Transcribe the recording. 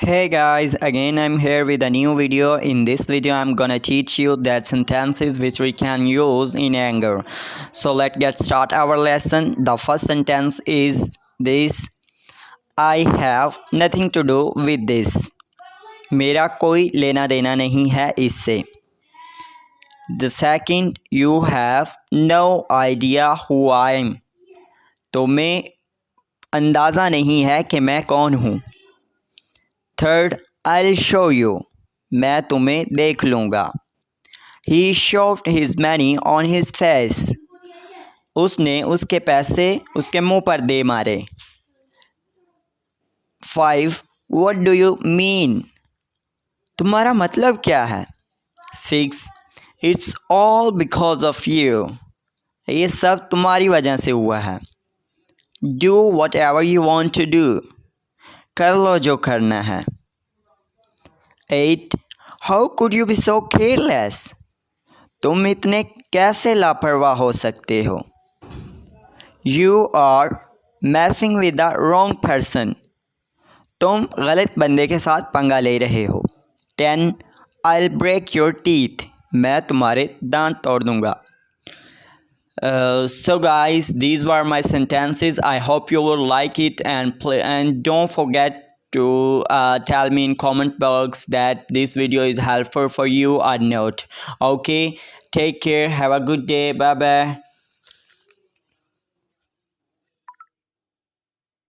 Hey guys, again I'm here with a new video. In this video I'm gonna teach you that sentences which we can use in anger. So let's get start our lesson. The first sentence is this: I have nothing to do with this. मेरा कोई लेना देना नहीं है इससे. The second, you have no idea who I am. तुम्हें अंदाज़ा नहीं है कि मैं कौन हूँ. Third, I'll show you. मैं तुम्हें देख लूँगा. He shoved his money on his face. उसने उसके पैसे उसके मुंह पर दे मारे. 5. What do you mean? तुम्हारा मतलब क्या है? 6. It's all because of you. ये सब तुम्हारी वजह से हुआ है. Do whatever you want to do. कर लो जो करना है. 8. How could you be so careless? तुम इतने कैसे लापरवाह हो सकते हो? You are messing with the wrong person. तुम गलत बंदे के साथ पंगा ले रहे हो. 10. I'll break your teeth. मैं तुम्हारे दांत तोड़ दूंगा. So guys, these were my sentences. I hope you will like it and don't forget to tell me in comment box that this video is helpful for you or not. Okay, take care, have a good day, bye bye.